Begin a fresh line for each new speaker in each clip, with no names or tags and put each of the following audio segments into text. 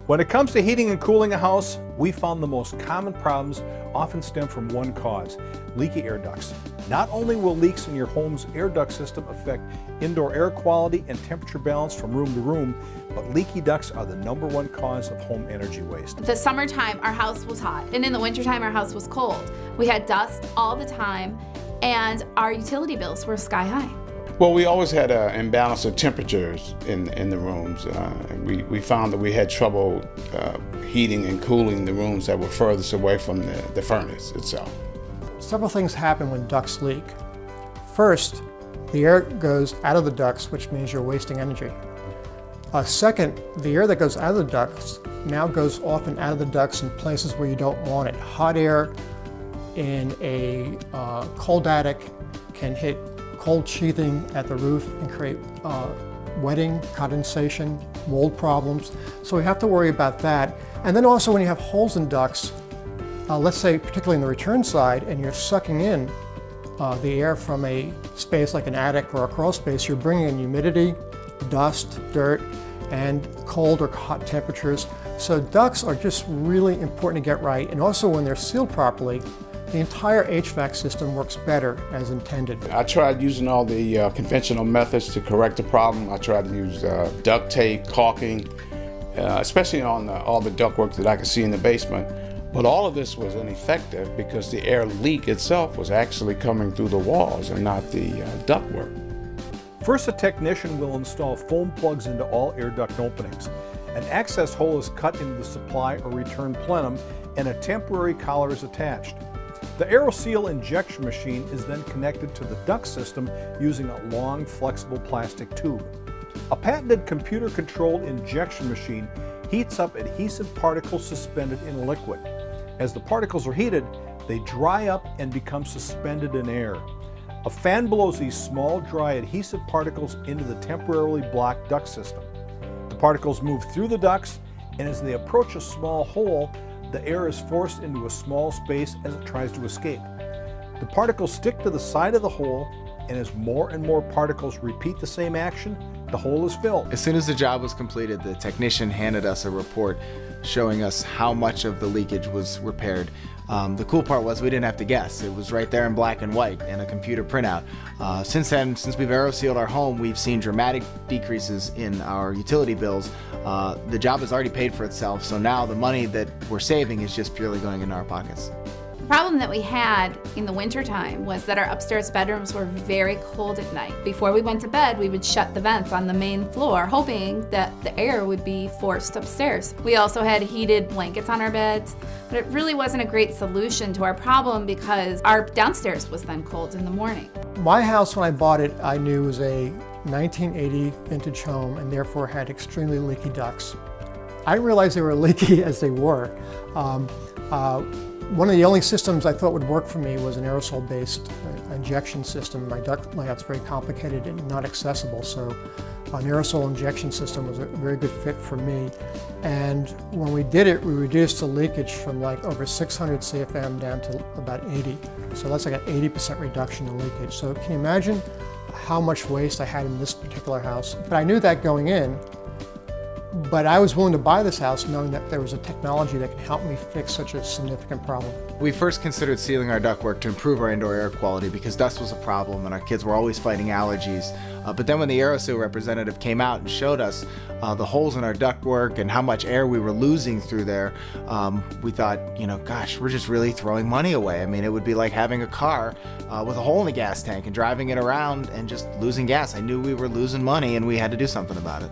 When it comes to heating and cooling a house, we found the most common problems often stem from one cause: leaky air ducts. Not only will leaks in your home's air duct system affect indoor air quality and temperature balance from room to room, but leaky ducts are the #1 cause of home energy waste.
The summertime, our house was hot, and in the wintertime, our house was cold. We had dust all the time, and our utility bills were sky high.
Well, we always had an imbalance of temperatures in the rooms. We found that we had trouble heating and cooling the rooms that were furthest away from the furnace itself.
Several things happen when ducts leak. First, the air goes out of the ducts, which means you're wasting energy. Second, the air that goes out of the ducts now goes often out of the ducts in places where you don't want it. Hot air in a cold attic can hit cold sheathing at the roof and create wetting, condensation, mold problems. So we have to worry about that. And then also when you have holes in ducts, let's say particularly in the return side, and you're sucking in the air from a space like an attic or a crawl space, you're bringing in humidity, dust, dirt, and cold or hot temperatures. So ducts are just really important to get right. And also when they're sealed properly, the entire HVAC system works better as intended.
I tried using all the conventional methods to correct the problem. I tried to use duct tape, caulking, especially on all the ductwork that I could see in the basement. But all of this was ineffective because the air leak itself was actually coming through the walls and not the ductwork.
First, a technician will install foam plugs into all air duct openings. An access hole is cut into the supply or return plenum, and a temporary collar is attached. The Aeroseal injection machine is then connected to the duct system using a long, flexible plastic tube. A patented computer-controlled injection machine heats up adhesive particles suspended in liquid. As the particles are heated, they dry up and become suspended in air. A fan blows these small, dry adhesive particles into the temporarily blocked duct system. The particles move through the ducts, and as they approach a small hole, the air is forced into a small space as it tries to escape. The particles stick to the side of the hole, and as more and more particles repeat the same action, the hole is filled.
As soon as the job was completed, the technician handed us a report showing us how much of the leakage was repaired. The cool part was we didn't have to guess. It was right there in black and white in a computer printout. Since then, since we've aerosealed our home, we've seen dramatic decreases in our utility bills. The job has already paid for itself, so now the money that we're saving is just purely going into our pockets.
The problem that we had in the wintertime was that our upstairs bedrooms were very cold at night. Before we went to bed, we would shut the vents on the main floor, hoping that the air would be forced upstairs. We also had heated blankets on our beds, but it really wasn't a great solution to our problem because our downstairs was then cold in the morning.
My house, when I bought it, I knew was a 1980 vintage home and therefore had extremely leaky ducts. I didn't realize they were leaky as they were. One of the only systems I thought would work for me was an aerosol-based injection system. My duct layout's very complicated and not accessible, so an aerosol injection system was a very good fit for me. And when we did it, we reduced the leakage from like over 600 CFM down to about 80. So that's like an 80% reduction in leakage. So can you imagine how much waste I had in this particular house? But I knew that going in. But I was willing to buy this house knowing that there was a technology that could help me fix such a significant problem.
We first considered sealing our ductwork to improve our indoor air quality because dust was a problem and our kids were always fighting allergies. But then when the Aeroseal representative came out and showed us the holes in our ductwork and how much air we were losing through there, we thought, you know, gosh, we're just really throwing money away. I mean, it would be like having a car with a hole in the gas tank and driving it around and just losing gas. I knew we were losing money and we had to do something about it.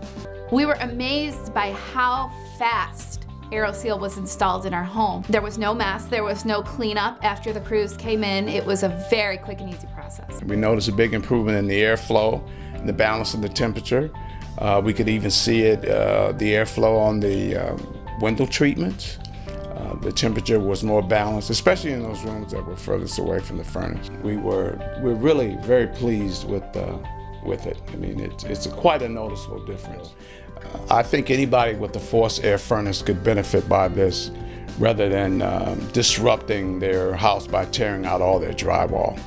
We were amazed by how fast Aeroseal was installed in our home. There was no mess, there was no cleanup after the crews came in. It was a very quick and easy process.
We noticed a big improvement in the airflow and the balance of the temperature. We could even see it, the airflow on the window treatments. The temperature was more balanced, especially in those rooms that were furthest away from the furnace. We're really very pleased with it. I mean, it's quite a noticeable difference. I think anybody with a forced air furnace could benefit by this rather than disrupting their house by tearing out all their drywall.